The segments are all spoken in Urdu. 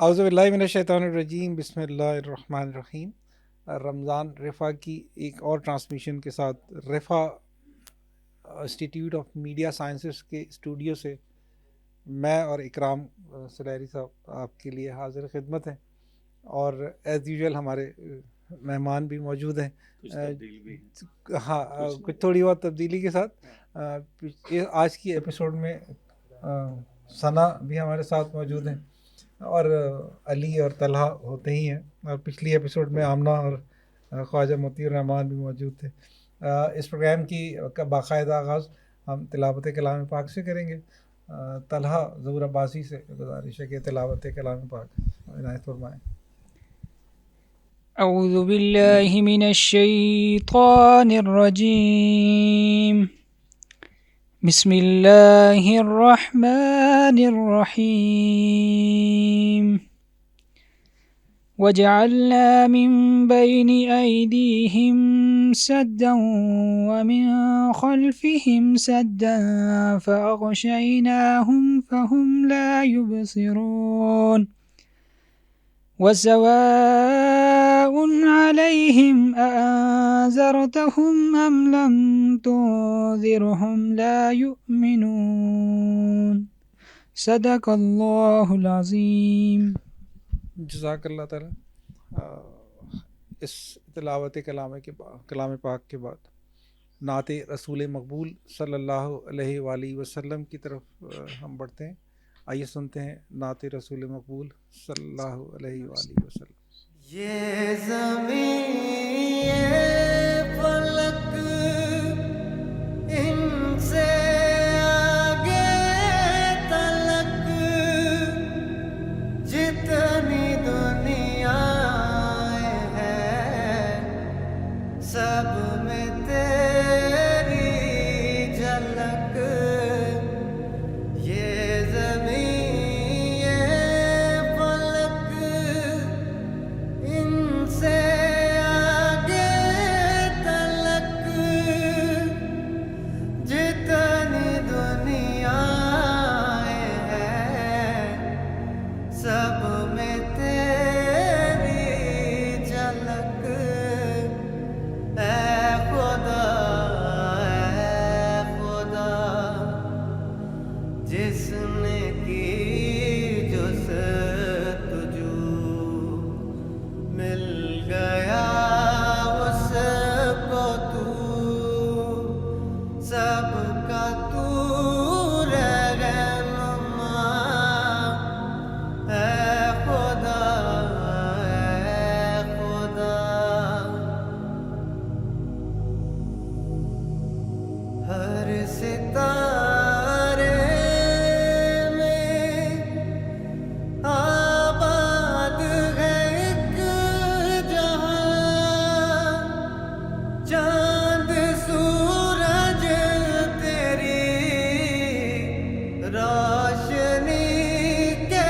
اعوذ باللہ من الشیطان الرجیم، بسم اللہ الرحمن الرحیم۔ رمضان رفا کی ایک اور ٹرانسمیشن کے ساتھ رفا انسٹیٹیوٹ آف میڈیا سائنسز کے اسٹوڈیو سے میں اور اکرام سلیری صاحب آپ کے لیے حاضر خدمت ہیں، اور ایز یوزول ہمارے مہمان بھی موجود ہیں، ہاں کچھ تھوڑی بہت تبدیلی کے ساتھ۔ آج کی ایپیسوڈ میں ثنا بھی ہمارے ساتھ موجود ہیں، اور علی اور طلحہ ہوتے ہی ہیں، اور پچھلی ایپیسوڈ میں آمنہ اور خواجہ مطیع الرحمان بھی موجود تھے۔ اس پروگرام کی باقاعدہ آغاز ہم تلاوت کلام پاک سے کریں گے۔ طلحہ ظہور عباسی سے گزارش ہے کہ تلاوت کلام پاک عنایت فرمائیں۔ اعوذ باللہ من الشیطان الرجیم، بسم اللہ الرحمن الرحیم۔ وجعلنا من بين أيديهم سدا ومن خلفهم سدا فأغشيناهم فهم لا يبصرون وسواء عليهم أأنذرتهم أم لم تنذرهم لا يؤمنون۔ صدق اللہ العظیم۔ جزاک اللہ تعالیٰ۔ اس تلاوت کلام پاک کے بعد نعت رسول مقبول صلی اللہ علیہ وآلہ وسلم کی طرف ہم بڑھتے ہیں۔ آئیے سنتے ہیں نعت رسول مقبول صلی اللہ علیہ وآلہ وسلم۔ یہ زمین یہ فلک ان سے آگے تلک جتنی دنیا ہے سب میں تیری جھلک۔ یہ زمین یہ فلک ان سے آگے تلک جتنی دنیا ہے سب میں تیری جھلک۔ اے خدا جس نے کی جستجو مل گیا اس کو تو، سب کا تو رہنما۔ اے خدا ہر ستارے میں آباد ہے ایک جہاں، چاند سورج تیری روشنی کے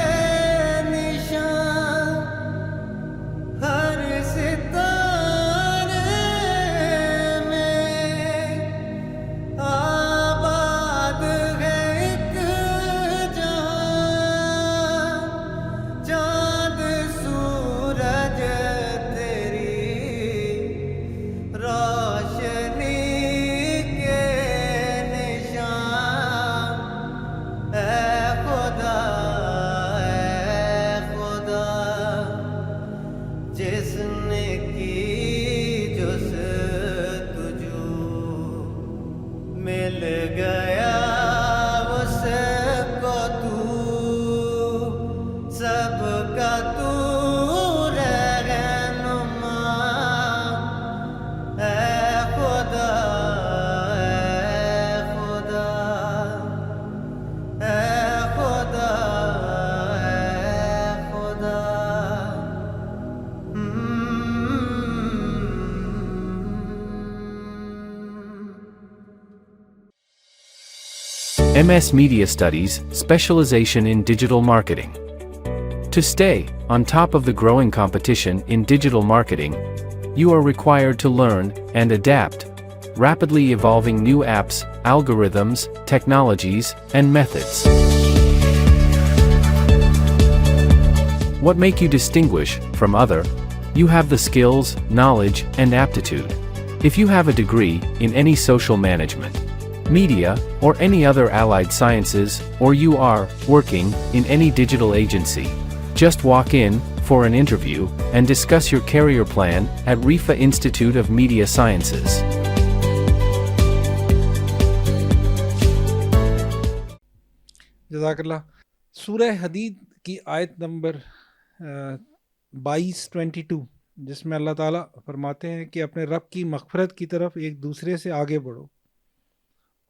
نشان۔ ہر ستارے میں آباد ہے ایک جہاں، چاند سورج تیری روشنی کے نشان۔ اے خدا جس نے کی جستجو مل گیا اس کو تو، سب کا تو رہنما۔ اے خدا MS Media Studies, specialization in digital marketing. To stay on top of the growing competition in digital marketing, you are required to learn and adapt rapidly evolving new apps, algorithms, technologies, and methods. What make you distinguish from other? You have the skills, knowledge, and aptitude. If you have a degree in any social management, media, or any other allied sciences, or you are working in any digital agency, just walk in for an interview and discuss your career plan at Rifa Institute of Media Sciences. جزاک اللہ. سورہ حدید کی آیت نمبر 22 جس میں اللہ تعالیٰ فرماتے ہیں کہ اپنے رب کی مغفرت کی طرف ایک دوسرے سے آگے بڑھو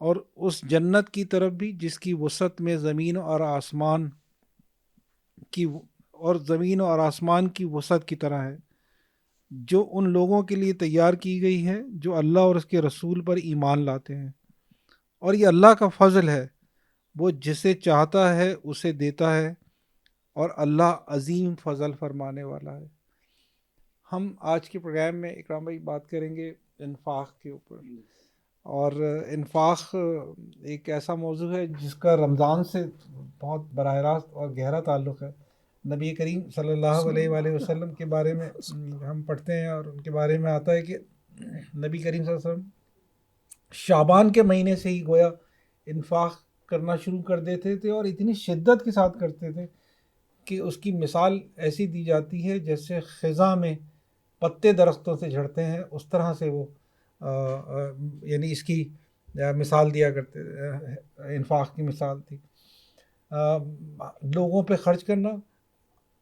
اور اس جنت کی طرف بھی جس کی وسعت میں زمین اور آسمان کی وسعت کی طرح ہے، جو ان لوگوں کے لیے تیار کی گئی ہے جو اللہ اور اس کے رسول پر ایمان لاتے ہیں، اور یہ اللہ کا فضل ہے، وہ جسے چاہتا ہے اسے دیتا ہے، اور اللہ عظیم فضل فرمانے والا ہے. ہم آج کے پروگرام میں اکرام بھائی بات کریں گے انفاق کے اوپر، اور انفاق ایک ایسا موضوع ہے جس کا رمضان سے بہت براہ راست اور گہرا تعلق ہے. نبی کریم صلی اللہ علیہ وآلہ وسلم کے بارے میں ہم پڑھتے ہیں اور ان کے بارے میں آتا ہے کہ نبی کریم صلی اللہ علیہ وسلم شعبان کے مہینے سے ہی گویا انفاق کرنا شروع کر دیتے تھے، اور اتنی شدت کے ساتھ کرتے تھے کہ اس کی مثال ایسی دی جاتی ہے جیسے خزاں میں پتے درختوں سے جھڑتے ہیں، اس طرح سے وہ یعنی اس کی مثال دیا کرتے، انفاق کی مثال تھی. لوگوں پہ خرچ کرنا،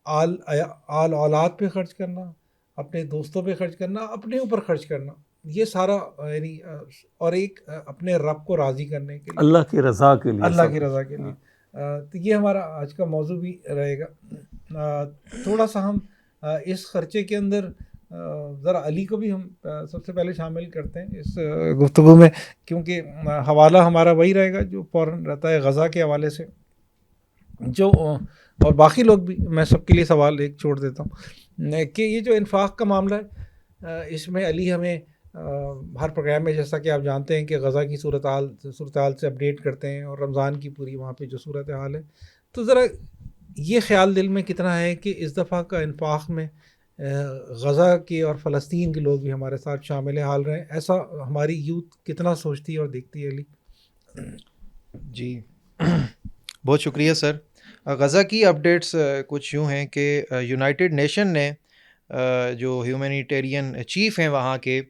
آل اولاد پہ خرچ کرنا، اپنے دوستوں پہ خرچ کرنا، اپنے اوپر خرچ کرنا، یہ سارا یعنی اور ایک اپنے رب کو راضی کرنے کے لیے، اللہ کی رضا کے لیے، اللہ کی رضا کے لیے. تو یہ ہمارا آج کا موضوع بھی رہے گا. تھوڑا سا ہم اس خرچے کے اندر ذرا علی کو بھی ہم سب سے پہلے شامل کرتے ہیں اس گفتگو میں، کیونکہ حوالہ ہمارا وہی رہے گا جو فوراً رہتا ہے غزہ کے حوالے سے، جو اور باقی لوگ بھی، میں سب کے لیے سوال ایک چھوڑ دیتا ہوں کہ یہ جو انفاق کا معاملہ ہے، اس میں علی ہمیں ہر پروگرام میں جیسا کہ آپ جانتے ہیں کہ غزہ کی صورتحال سے اپڈیٹ کرتے ہیں، اور رمضان کی پوری وہاں پہ جو صورتحال ہے، تو ذرا یہ خیال دل میں کتنا ہے کہ اس دفعہ کا انفاق میں غزہ کے اور فلسطین کے لوگ بھی ہمارے ساتھ شامل حال رہے ہیں، ایسا ہماری یوتھ کتنا سوچتی ہے اور دیکھتی ہے علی؟ جی بہت شکریہ سر. غزہ کی اپڈیٹس کچھ یوں ہیں کہ یونائٹڈ نیشن نے جو ہیومینیٹیرین چیف ہیں وہاں کے،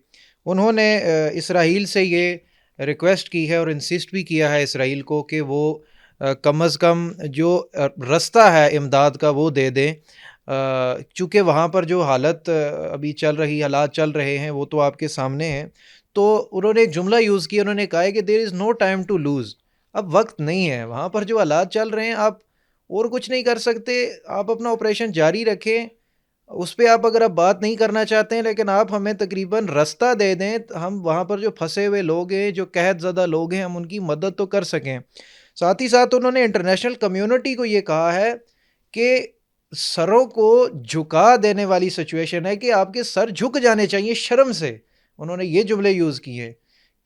انہوں نے اسرائیل سے یہ ریکویسٹ کی ہے اور انسسٹ بھی کیا ہے اسرائیل کو کہ وہ کم از کم جو رستہ ہے امداد کا وہ دے دیں، چونکہ وہاں پر جو حالات چل رہے ہیں وہ تو آپ کے سامنے ہیں. تو انہوں نے ایک جملہ یوز کیا، انہوں نے کہا ہے کہ دیر از نو ٹائم ٹو لوز. اب وقت نہیں ہے، وہاں پر جو حالات چل رہے ہیں آپ اور کچھ نہیں کر سکتے، آپ اپنا آپریشن جاری رکھیں، اس پہ اگر آپ بات نہیں کرنا چاہتے ہیں، لیکن آپ ہمیں تقریباً رستہ دے دیں، ہم وہاں پر جو پھنسے ہوئے لوگ ہیں، جو قحط زدہ لوگ ہیں، ہم ان کی مدد تو کر سکیں. ساتھ ہی ساتھ انہوں نے انٹرنیشنل کمیونٹی کو یہ کہا ہے کہ سروں کو جھکا دینے والی سچویشن ہے کہ آپ کے سر جھک جانے چاہیے شرم سے. انہوں نے یہ جملے یوز کیے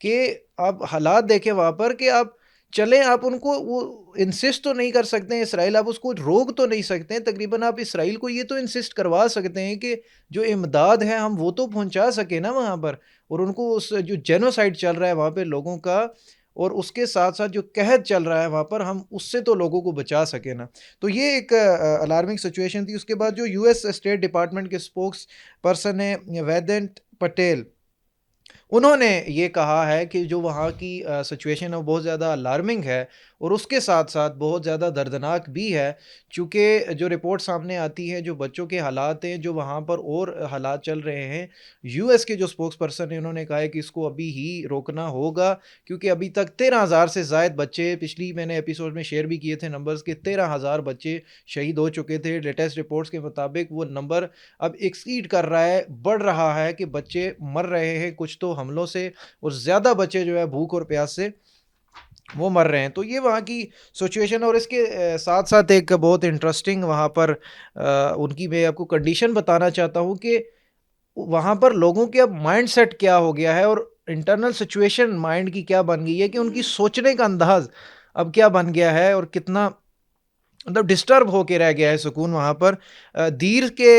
کہ آپ حالات دیکھیں وہاں پر کہ آپ چلیں، آپ ان کو وہ انسسٹ تو نہیں کر سکتے ہیں اسرائیل، آپ اس کو روک تو نہیں سکتے ہیں، تقریباً آپ اسرائیل کو یہ تو انسسٹ کروا سکتے ہیں کہ جو امداد ہے ہم وہ تو پہنچا سکیں نا وہاں پر، اور ان کو اس جو جینوسائیڈ چل رہا ہے وہاں پہ لوگوں کا، اور اس کے ساتھ ساتھ جو قحط چل رہا ہے وہاں پر، ہم اس سے تو لوگوں کو بچا سکیں نا. تو یہ ایک الارمنگ سچویشن تھی. اس کے بعد جو یو ایس اسٹیٹ ڈپارٹمنٹ کے اسپوکس پرسن ہیں ویدنت پٹیل، انہوں نے یہ کہا ہے کہ جو وہاں کی سچویشن ہے وہ بہت زیادہ الارمنگ ہے، اور اس کے ساتھ ساتھ بہت زیادہ دردناک بھی ہے، چونکہ جو رپورٹ سامنے آتی ہے جو بچوں کے حالات ہیں جو وہاں پر اور حالات چل رہے ہیں، یو ایس کے جو اسپوکس پرسن ہیں انہوں نے کہا ہے کہ اس کو ابھی ہی روکنا ہوگا، کیونکہ ابھی تک 13,000 سے زائد بچے، پچھلی میں نے ایپیسوڈ میں شیئر بھی کیے تھے نمبرز کے، 13,000 بچے شہید ہو چکے تھے. لیٹسٹ رپورٹس کے مطابق وہ نمبر اب ایکسیڈ کر رہا ہے، بڑھ رہا ہے کہ بچے مر رہے ہیں، کچھ تو حملوں سے، اور زیادہ بچے جو ہے بھوک اور پیاس سے وہ مر رہے ہیں. تو یہ وہاں کی سچویشن. اور اس کے ساتھ ساتھ ایک بہت انٹرسٹنگ وہاں پر ان کی میں آپ کو کنڈیشن بتانا چاہتا ہوں کہ وہاں پر لوگوں کے اب مائنڈ سیٹ کیا ہو گیا ہے، اور انٹرنل سچویشن مائنڈ کی کیا بن گئی ہے، کہ ان کی سوچنے کا انداز اب کیا بن گیا ہے، اور کتنا مطلب ڈسٹرب ہو کے رہ گیا ہے سکون وہاں پر. دیر کے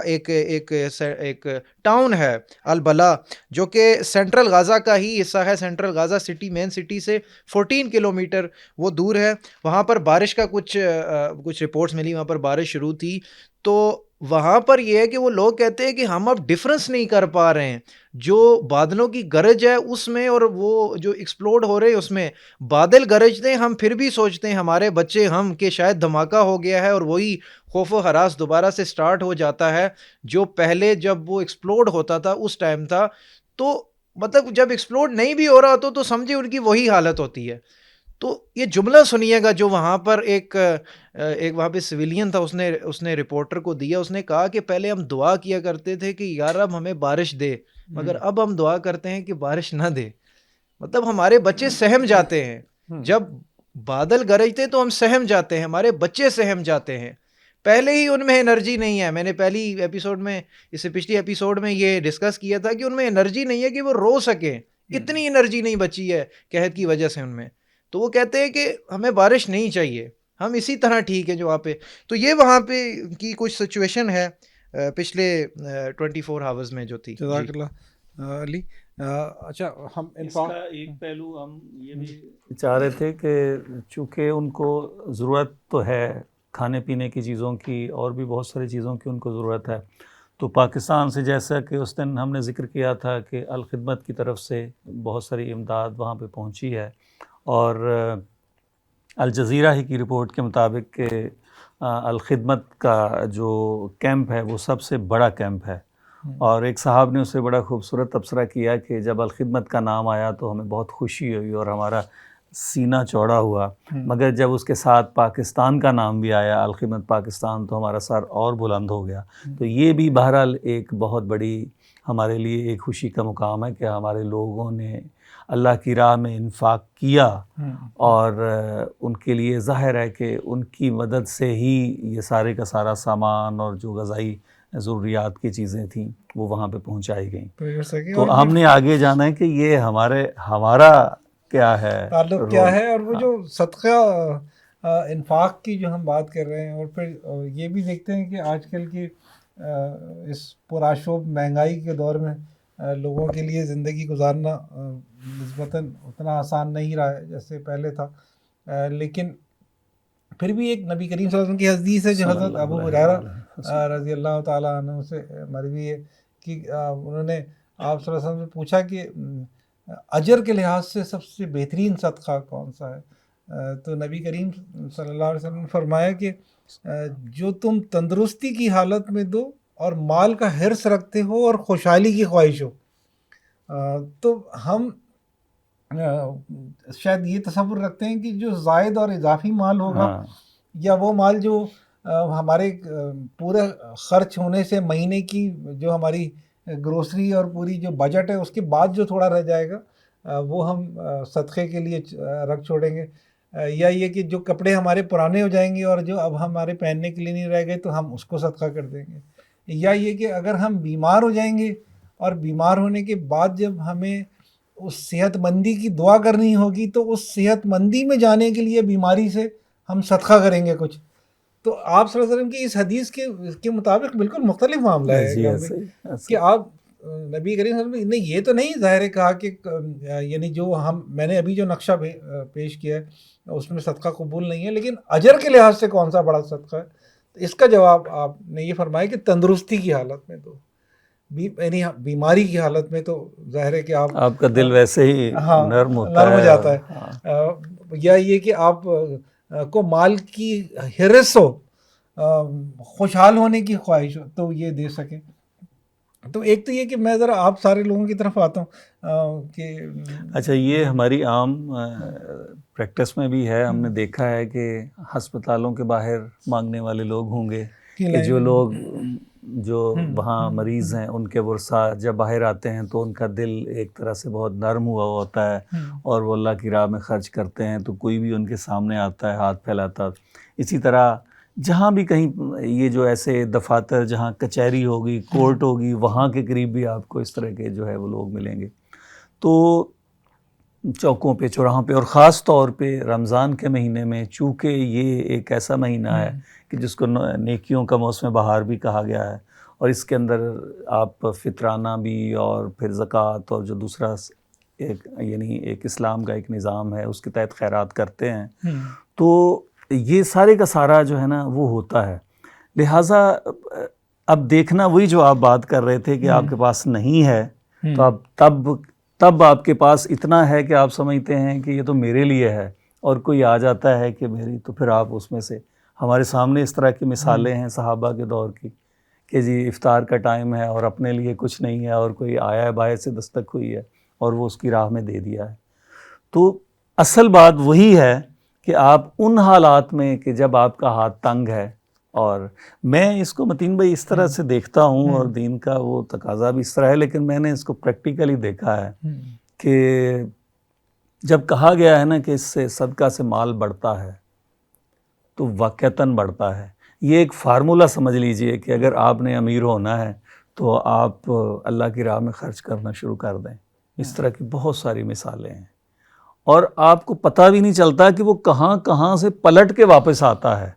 ایک ٹاؤن ہے البلا جو کہ سینٹرل غازہ کا ہی حصہ ہے. سینٹرل غازہ سٹی مین سٹی سے 14 کلومیٹر وہ دور ہے. وہاں پر بارش کا کچھ رپورٹس ملی, وہاں پر بارش شروع تھی. تو وہاں پر یہ ہے کہ وہ لوگ کہتے ہیں کہ ہم اب ڈفرنس نہیں کر پا رہے ہیں جو بادلوں کی گرج ہے اس میں اور وہ جو ایکسپلوڈ ہو رہے ہیں اس میں. بادل گرجتے ہیں, ہم پھر بھی سوچتے ہیں ہمارے بچے ہم کہ شاید دھماکہ ہو گیا ہے اور وہی خوف و ہراس دوبارہ سے سٹارٹ ہو جاتا ہے جو پہلے جب وہ ایکسپلوڈ ہوتا تھا اس ٹائم تھا. تو مطلب جب ایکسپلوڈ نہیں بھی ہو رہا ہوتا تو سمجھے ان کی وہی حالت ہوتی ہے. تو یہ جملہ سنیے گا جو وہاں پر ایک وہاں پہ سویلین تھا, اس نے رپورٹر کو دیا. اس نے کہا کہ پہلے ہم دعا کیا کرتے تھے کہ یار اب ہمیں بارش دے, مگر اب ہم دعا کرتے ہیں کہ بارش نہ دے. مطلب ہمارے بچے سہم جاتے ہیں جب بادل گرجتے تو ہم سہم جاتے ہیں, ہمارے بچے سہم جاتے ہیں. پہلے ہی ان میں انرجی نہیں ہے. میں نے پہلی ایپیسوڈ میں, اس سے پچھلی ایپیسوڈ میں یہ ڈسکس کیا تھا کہ ان میں انرجی نہیں ہے کہ وہ رو سکیں. اتنی انرجی نہیں بچی ہے قحط کی وجہ سے ان میں. تو وہ کہتے ہیں کہ ہمیں بارش نہیں چاہیے, ہم اسی طرح ٹھیک ہے جو وہاں پہ. تو یہ وہاں پہ کی کچھ سچویشن ہے پچھلے 24 آورز میں جو تھی. جزاک اللہ علی. اچھا ہم اس کا ایک پہلو ہم یہ بھی چاہ رہے تھے کہ چونکہ ان کو ضرورت تو ہے کھانے پینے کی چیزوں کی اور بھی بہت ساری چیزوں کی ان کو ضرورت ہے, تو پاکستان سے جیسا کہ اس دن ہم نے ذکر کیا تھا کہ الخدمت کی طرف سے بہت ساری امداد وہاں پہ پہنچی ہے. اور الجزیرہ ہی کی رپورٹ کے مطابق کہ الخدمت کا جو کیمپ ہے وہ سب سے بڑا کیمپ ہے. اور ایک صاحب نے اسے بڑا خوبصورت تبصرہ کیا کہ جب الخدمت کا نام آیا تو ہمیں بہت خوشی ہوئی اور ہمارا سینہ چوڑا ہوا, مگر جب اس کے ساتھ پاکستان کا نام بھی آیا, الخدمت پاکستان, تو ہمارا سر اور بلند ہو گیا. تو یہ بھی بہرحال ایک بہت بڑی ہمارے لیے ایک خوشی کا مقام ہے کہ ہمارے لوگوں نے اللہ کی راہ میں انفاق کیا, اور ان کے لیے ظاہر ہے کہ ان کی مدد سے ہی یہ سارے کا سارا سامان اور جو غذائی ضروریات کی چیزیں تھیں وہ وہاں پہ پہنچائی گئیں. تو ہم نے آگے جانا ہے کہ یہ ہمارا کیا ہے تعلق کیا ہے, اور وہ جو صدقہ انفاق کی جو ہم بات کر رہے ہیں, اور پھر یہ بھی دیکھتے ہیں کہ آج کل کی اس پرآشوب مہنگائی کے دور میں لوگوں کے لیے زندگی گزارنا نسبتاً اتنا آسان نہیں رہا ہے جیسے پہلے تھا. لیکن پھر بھی ایک نبی کریم صلی اللہ علیہ وسلم کی حدیث ہے جو حضرت ابو ہریرہ رضی اللہ تعالیٰ عنہ سے مروی ہے کہ انہوں نے آپ صلی اللہ علیہ وسلم سے پوچھا کہ اجر کے لحاظ سے سب سے بہترین صدقہ کون سا ہے. تو نبی کریم صلی اللہ علیہ وسلم نے فرمایا کہ جو تم تندرستی کی حالت میں دو اور مال کا حرص رکھتے ہو اور خوشحالی کی خواہش ہو. تو ہم شاید یہ تصور رکھتے ہیں کہ جو زائد اور اضافی مال ہوگا یا وہ مال جو ہمارے پورے خرچ ہونے سے مہینے کی جو ہماری گروسری اور پوری جو بجٹ ہے اس کے بعد جو تھوڑا رہ جائے گا وہ ہم صدقے کے لیے رکھ چھوڑیں گے, یا یہ کہ جو کپڑے ہمارے پرانے ہو جائیں گے اور جو اب ہمارے پہننے کے لیے نہیں رہ گئے تو ہم اس کو صدقہ کر دیں گے, یا یہ کہ اگر ہم بیمار ہو جائیں گے اور بیمار ہونے کے بعد جب ہمیں اس صحت مندی کی دعا کرنی ہوگی تو اس صحت مندی میں جانے کے لیے بیماری سے ہم صدقہ کریں گے کچھ. تو آپ صلی اللہ علیہ وسلم کی اس حدیث کے مطابق بالکل مختلف معاملہ ہے کہ آپ نبی کریم صلی اللہ علیہ وسلم نے یہ تو نہیں ظاہر کہا کہ یعنی جو میں نے ابھی جو نقشہ پیش کیا ہے اس میں صدقہ قبول نہیں ہے, لیکن اجر کے لحاظ سے کون سا بڑا صدقہ ہے. اس کا جواب آپ نے یہ فرمایا کہ تندرستی کی حالت میں تو, یعنی بیماری کی حالت میں تو ظاہر ہے کہ آپ کا دل ویسے ہی نرم ہو جاتا ہے, یا یہ کہ آپ کو مال کی حرص ہو, خوشحال ہونے کی خواہش ہو تو یہ دے سکیں. تو ایک تو یہ کہ میں ذرا آپ سارے لوگوں کی طرف آتا ہوں کہ اچھا یہ ہماری عام پریکٹس میں بھی ہے, ہم نے دیکھا ہے کہ ہسپتالوں کے باہر مانگنے والے لوگ ہوں گے کہ جو لوگ جو وہاں مریض ہیں ان کے ورثہ جب باہر آتے ہیں تو ان کا دل ایک طرح سے بہت نرم ہوا ہوتا ہے اور وہ اللہ کی راہ میں خرچ کرتے ہیں, تو کوئی بھی ان کے سامنے آتا ہے ہاتھ پھیلاتا. اسی طرح جہاں بھی کہیں یہ جو ایسے دفاتر جہاں کچہری ہوگی, کورٹ ہوگی, وہاں کے قریب بھی آپ کو اس طرح کے جو ہے وہ لوگ ملیں گے. تو چوکوں پہ چوراہوں پہ، اور خاص طور پہ رمضان کے مہینے میں، چونکہ یہ ایک ایسا مہینہ ہے کہ جس کو نیکیوں کا موسم بہار بھی کہا گیا ہے، اور اس کے اندر آپ فطرانہ بھی اور پھر زکوٰۃ اور جو دوسرا ایک اسلام کا ایک نظام ہے اس کے تحت خیرات کرتے ہیں، تو یہ سارے کا سارا جو ہے نا وہ ہوتا ہے. لہٰذا اب دیکھنا وہی جو آپ بات کر رہے تھے کہ آپ کے پاس نہیں ہے، تو اب تب آپ کے پاس اتنا ہے کہ آپ سمجھتے ہیں کہ یہ تو میرے لیے ہے، اور کوئی آ جاتا ہے کہ میری، تو پھر آپ اس میں سے، ہمارے سامنے اس طرح کی مثالیں ہیں صحابہ کے دور کی کہ جی افطار کا ٹائم ہے اور اپنے لیے کچھ نہیں ہے، اور کوئی آیا ہے باہر سے دستک ہوئی ہے اور وہ اس کی راہ میں دے دیا ہے. تو اصل بات وہی ہے کہ آپ ان حالات میں کہ جب آپ کا ہاتھ تنگ ہے، اور میں اس کو متین بھائی اس طرح سے دیکھتا ہوں، اور دین کا وہ تقاضا بھی اس طرح ہے، لیکن میں نے اس کو پریکٹیکلی دیکھا ہے کہ جب کہا گیا ہے نا کہ اس سے صدقہ سے مال بڑھتا ہے تو واقعتاً بڑھتا ہے. یہ ایک فارمولہ سمجھ لیجئے کہ اگر آپ نے امیر ہونا ہے تو آپ اللہ کی راہ میں خرچ کرنا شروع کر دیں. اس طرح کی بہت ساری مثالیں ہیں، اور آپ کو پتہ بھی نہیں چلتا کہ وہ کہاں کہاں سے پلٹ کے واپس آتا ہے.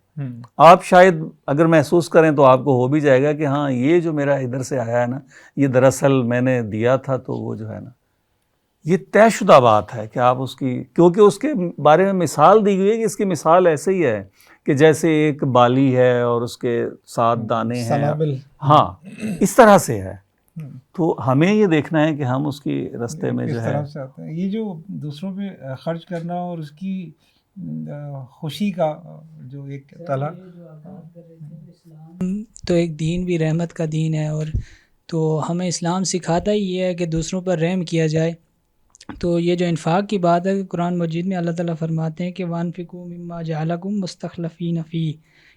آپ شاید اگر محسوس کریں تو آپ کو ہو بھی جائے گا کہ ہاں یہ جو میرا ادھر سے آیا ہے نا، یہ دراصل میں نے دیا تھا، تو وہ جو ہے نا یہ طے شدہ بات ہے کہ آپ اس کی، کیونکہ اس کے بارے میں مثال دی ہوئی ہے کہ اس کی مثال ایسے ہی ہے کہ جیسے ایک بالی ہے اور اس کے 7 دانے ہیں، ہاں اس طرح سے ہے. تو ہمیں یہ دیکھنا ہے کہ ہم اس کی رستے میں جو ہے، یہ جو دوسروں پہ خرچ کرنا اور اس کی خوشی کا جو ایک طلب، تو ایک دین بھی رحمت کا دین ہے، اور تو ہمیں اسلام سکھاتا ہی یہ ہے کہ دوسروں پر رحم کیا جائے. تو یہ جو انفاق کی بات ہے، قرآن مجید میں اللہ تعالیٰ فرماتے ہیں کہ وَأَنفِقُوا مِمَّا جَعَلَكُم مُسْتَخْلَفِينَ فِيهِ،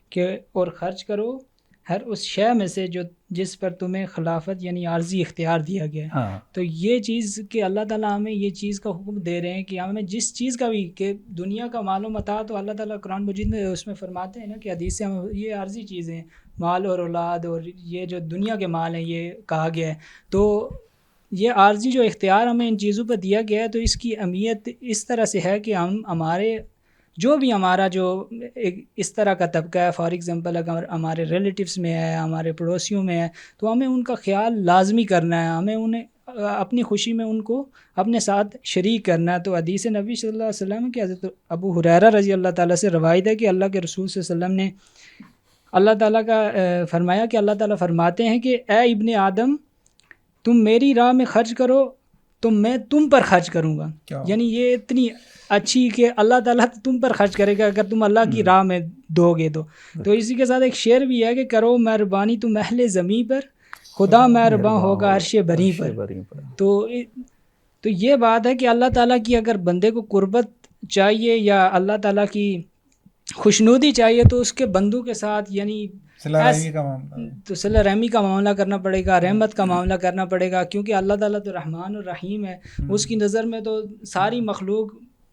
کہ اور خرچ کرو ہر اس شے میں سے جو جس پر تمہیں خلافت یعنی عارضی اختیار دیا گیا ہے. تو یہ چیز کہ اللہ تعالیٰ ہمیں یہ چیز کا حکم دے رہے ہیں کہ ہمیں جس چیز کا بھی، کہ دنیا کا مال و متاع، تو اللہ تعالیٰ قرآن مجید میں اس میں فرماتے ہیں نا کہ حدیث سے ہمیں یہ عارضی چیزیں ہیں، مال اور اولاد اور یہ جو دنیا کے مال ہیں، یہ کہا گیا ہے. تو یہ عارضی جو اختیار ہمیں ان چیزوں پر دیا گیا ہے، تو اس کی اہمیت اس طرح سے ہے کہ ہم ہمارے جو بھی ہمارا جو ایک اس طرح کا طبقہ ہے، فار ایگزامپل اگر ہمارے ریلیٹیوز میں ہے، ہمارے پڑوسیوں میں ہے، تو ہمیں ان کا خیال لازمی کرنا ہے، ہمیں انہیں اپنی خوشی میں ان کو اپنے ساتھ شریک کرنا ہے. تو حدیث نبی صلی اللہ علیہ وسلم کہ حضرت ابو ہریرہ رضی اللہ تعالیٰ سے روایت ہے کہ اللہ کے رسول صلی اللہ علیہ وسلم نے اللہ تعالیٰ کا فرمایا کہ اللہ تعالیٰ فرماتے ہیں کہ اے ابن آدم، تم میری راہ میں خرچ کرو تو میں تم پر خرچ کروں گا. یعنی یہ اتنی اچھی کہ اللہ تعالیٰ تم پر خرچ کرے گا اگر تم اللہ کی راہ میں دو گے. تو اسی کے ساتھ ایک شعر بھی ہے کہ کرو مہربانی تم اہل زمین پر، خدا مہرباں ہوگا عرش بری پر. تو یہ بات ہے کہ اللہ تعالیٰ کی اگر بندے کو قربت چاہیے یا اللہ تعالیٰ کی خوشنودی چاہیے تو اس کے بندوں کے ساتھ یعنی تو صلہ رحمی کا معاملہ کرنا پڑے گا، رحمت کا معاملہ کرنا پڑے گا، کیونکہ اللہ تعالیٰ تو رحمان اور رحیم ہے. اس کی نظر میں تو ساری مخلوق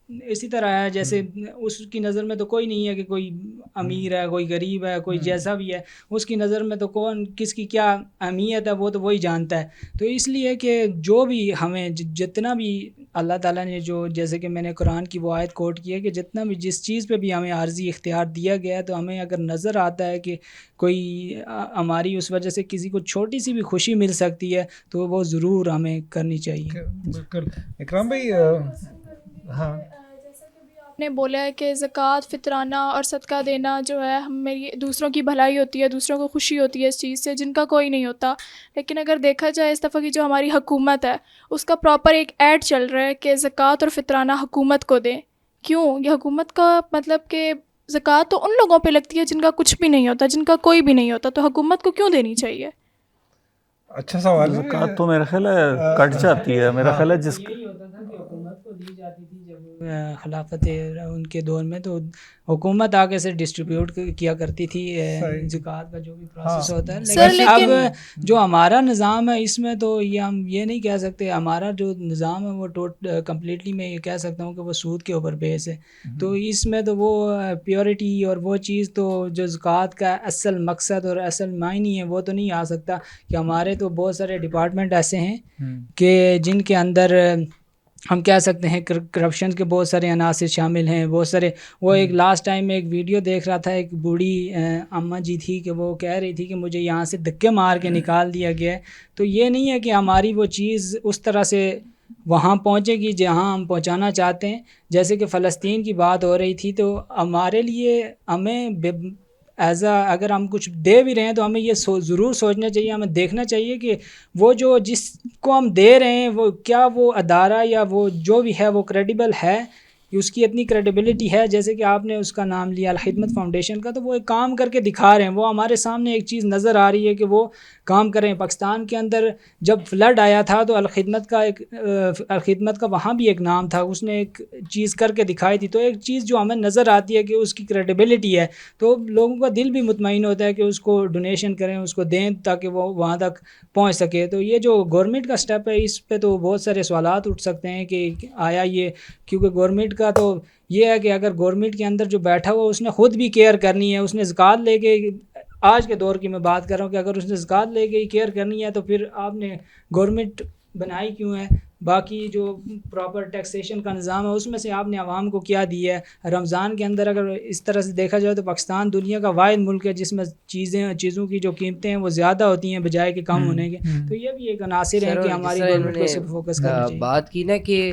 اسی طرح ہے، جیسے اس کی نظر میں تو کوئی نہیں ہے کہ کوئی امیر ہے، کوئی غریب ہے، کوئی جیسا بھی ہے. اس کی نظر میں تو کون کس کی کیا اہمیت ہے وہ تو وہی جانتا ہے. تو اس لیے کہ جو بھی ہمیں جتنا بھی اللہ تعالیٰ نے جو، جیسے کہ میں نے قرآن کی وہ آیت کوٹ کی ہے کہ جتنا بھی جس چیز پہ بھی ہمیں عارضی اختیار دیا گیا ہے، تو ہمیں اگر نظر آتا ہے کہ کوئی ہماری اس وجہ سے کسی کو چھوٹی سی بھی خوشی مل سکتی ہے تو وہ ضرور ہمیں کرنی چاہیے. بالکل. اکرام بھائی، ہاں نے بولا ہے کہ زکوٰۃ، فطرانہ اور صدقہ دینا جو ہے میری دوسروں کی بھلائی ہوتی ہے، دوسروں کو خوشی ہوتی ہے اس چیز سے جن کا کوئی نہیں ہوتا. لیکن اگر دیکھا جائے اس دفعہ کی جو ہماری حکومت ہے اس کا پراپر ایک ایڈ چل رہا ہے کہ زکوٰۃ اور فطرانہ حکومت کو دیں. کیوں؟ یہ حکومت کا مطلب کہ زکوٰۃ تو ان لوگوں پہ لگتی ہے جن کا کچھ بھی نہیں ہوتا، جن کا کوئی بھی نہیں ہوتا، تو حکومت کو کیوں دینی چاہیے؟ اچھا سوال ہے. زکوٰۃ تو میرا خیال ہے کٹ جاتی ہے، میرا خیال ہے جس یہی ہوتا تھا کہ حکومت کو دی جاتی تھی جب خلافت ان کے دور میں، تو حکومت آگے سے ڈسٹریبیوٹ کیا کرتی تھی زکوٰۃ کا جو بھی پروسیس ہوتا ہے. لیکن اب جو ہمارا نظام ہے اس میں تو یہ ہم یہ نہیں کہہ سکتے، ہمارا جو نظام ہے وہ کمپلیٹلی میں یہ کہہ سکتا ہوں کہ وہ سود کے اوپر بیس ہے. تو اس میں تو وہ پیورٹی اور وہ چیز تو جو زکوٰۃ کا اصل مقصد اور اصل معنی ہے وہ تو نہیں آ سکتا. کہ ہمارے تو بہت سارے ڈپارٹمنٹ ایسے ہیں کہ جن کے اندر ہم کہہ سکتے ہیں کرپشن کے بہت سارے عناصر شامل ہیں، بہت سارے. وہ ایک لاسٹ ٹائم میں ایک ویڈیو دیکھ رہا تھا، ایک بوڑھی اماں جی تھی کہ وہ کہہ رہی تھی کہ مجھے یہاں سے دھکے مار کے نکال دیا گیا ہے. تو یہ نہیں ہے کہ ہماری وہ چیز اس طرح سے وہاں پہنچے گی جہاں ہم پہنچانا چاہتے ہیں. جیسے کہ فلسطین کی بات ہو رہی تھی، تو ہمارے لیے ہمیں اگر ہم کچھ دے بھی رہے ہیں تو ہمیں یہ ضرور سوچنا چاہیے، ہمیں دیکھنا چاہیے کہ وہ جس کو ہم دے رہے ہیں وہ کیا وہ ادارہ یا وہ جو بھی ہے وہ کریڈیبل ہے، کہ اس کی اتنی کریڈیبلٹی ہے. جیسے کہ آپ نے اس کا نام لیا الخدمت فاؤنڈیشن کا، تو وہ ایک کام کر کے دکھا رہے ہیں، وہ ہمارے سامنے ایک چیز نظر آ رہی ہے کہ وہ کام کر رہے ہیں. پاکستان کے اندر جب فلڈ آیا تھا تو الخدمت کا وہاں بھی ایک نام تھا، اس نے ایک چیز کر کے دکھائی تھی. تو ایک چیز جو ہمیں نظر آتی ہے کہ اس کی کریڈیبلٹی ہے، تو لوگوں کا دل بھی مطمئن ہوتا ہے کہ اس کو ڈونیشن کریں، اس کو دیں تاکہ وہ وہاں تک پہنچ سکے. تو یہ جو گورنمنٹ کا سٹیپ ہے، اس پہ تو بہت سارے سوالات اٹھ سکتے ہیں کہ آیا یہ، کیونکہ گورنمنٹ کا تو یہ ہے کہ اگر گورنمنٹ کے اندر جو بیٹھا ہوا اس نے خود بھی کیئر کرنی ہے، اس نے زکوٰۃ لے کے، آج کے دور کی میں بات کر رہا ہوں کہ اگر اس نے زکوٰۃ لے کے کیئر کرنی ہے تو پھر آپ نے گورنمنٹ بنائی کیوں ہے؟ باقی جو پراپر ٹیکسیشن کا نظام ہے اس میں سے آپ نے عوام کو کیا دی ہے؟ رمضان کے اندر اگر اس طرح سے دیکھا جائے تو پاکستان دنیا کا واحد ملک ہے جس میں چیزوں کی جو قیمتیں ہیں وہ زیادہ ہوتی ہیں بجائے کہ کم ہونے کے. تو یہ بھی ایک عناصر ہے کہ ہماری گورنمنٹ کو اس پہ فوکس کرنا چاہیے. بات کی نا کہ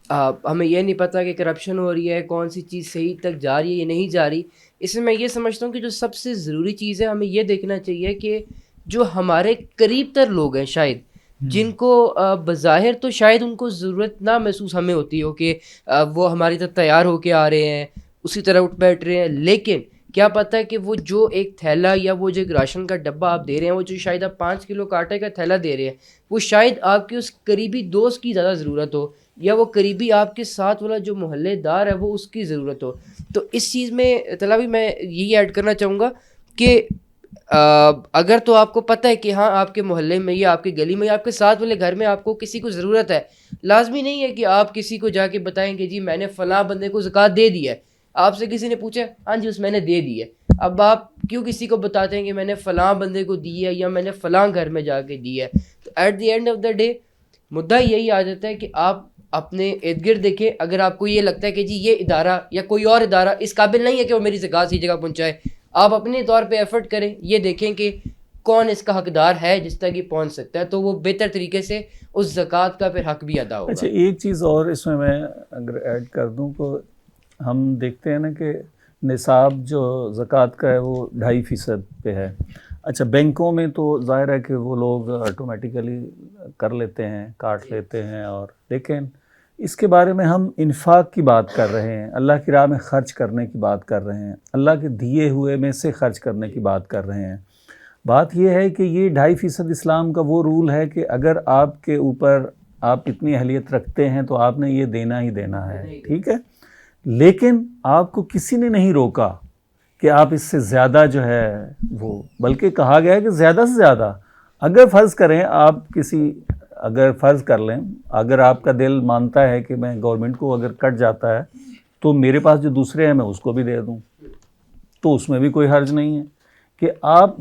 ہمیں یہ نہیں پتہ کہ کرپشن ہو رہی ہے، کون سی چیز صحیح تک جا رہی ہے یا نہیں جا رہی. اس میں یہ سمجھتا ہوں کہ جو سب سے ضروری چیز ہے، ہمیں یہ دیکھنا چاہیے کہ جو ہمارے قریب تر لوگ ہیں شاید، جن کو بظاہر تو شاید ان کو ضرورت نہ محسوس ہمیں ہوتی ہو کہ وہ ہماری طرف تیار ہو کے آ رہے ہیں، اسی طرح اٹھ بیٹھ رہے ہیں، لیکن کیا پتہ ہے کہ وہ جو ایک تھیلا یا وہ جو ایک راشن کا ڈبہ آپ دے رہے ہیں، وہ جو شاید آپ 5 کلو کا آٹے کا تھیلا دے رہے ہیں، وہ شاید آپ کے اس قریبی دوست کی زیادہ ضرورت ہو، یا وہ قریبی آپ کے ساتھ والا جو محلے دار ہے وہ اس کی ضرورت ہو. تو اس چیز میں طلبی میں یہی ایڈ کرنا چاہوں گا کہ اگر تو آپ کو پتہ ہے کہ ہاں آپ کے محلے میں یا آپ کی گلی میں یا آپ کے ساتھ والے گھر میں آپ کو کسی کو ضرورت ہے، لازمی نہیں ہے کہ آپ کسی کو جا کے بتائیں کہ جی میں نے فلاں بندے کو زکوٰۃ دے دی ہے. آپ سے کسی نے پوچھا، ہاں جی اس میں نے دے دی ہے. اب آپ کیوں کسی کو بتاتے ہیں کہ میں نے فلاں بندے کو دی ہے یا میں نے فلاں گھر میں جا کے دی ہے؟ تو at the end of the day مدعا یہی آ جاتا ہے کہ آپ اپنے ارد گرد دیکھیں. اگر آپ کو یہ لگتا ہے کہ جی یہ ادارہ یا کوئی اور ادارہ اس قابل نہیں ہے کہ وہ میری زکوٰۃ صحیح جگہ پہنچائے، آپ اپنے طور پہ ایفرٹ کریں، یہ دیکھیں کہ کون اس کا حقدار ہے جس تک یہ پہنچ سکتا ہے، تو وہ بہتر طریقے سے اس زکوٰۃ کا پھر حق بھی ادا ہوگا. اچھا ایک چیز اور اس میں اگر ایڈ کر دوں تو ہم دیکھتے ہیں نا کہ نصاب جو زکوٰۃ کا ہے وہ 2.5% پہ ہے. اچھا بینکوں میں تو ظاہر ہے کہ وہ لوگ آٹومیٹیکلی کر لیتے ہیں، کاٹ لیتے ہیں، اور لیکن اس کے بارے میں ہم انفاق کی بات کر رہے ہیں، اللہ کی راہ میں خرچ کرنے کی بات کر رہے ہیں، اللہ کے دیے ہوئے میں سے خرچ کرنے کی بات کر رہے ہیں. بات یہ ہے کہ یہ 2.5% اسلام کا وہ رول ہے کہ اگر آپ کے اوپر آپ اتنی اہلیت رکھتے ہیں تو آپ نے یہ دینا ہی دینا ہے، ٹھیک ہے. لیکن آپ کو کسی نے نہیں روکا کہ آپ اس سے زیادہ جو ہے وہ، بلکہ کہا گیا ہے کہ زیادہ سے زیادہ اگر فرض کریں آپ اگر فرض کر لیں، اگر آپ کا دل مانتا ہے کہ میں گورنمنٹ کو اگر کٹ جاتا ہے تو میرے پاس جو دوسرے ہیں میں اس کو بھی دے دوں، تو اس میں بھی کوئی حرج نہیں ہے کہ آپ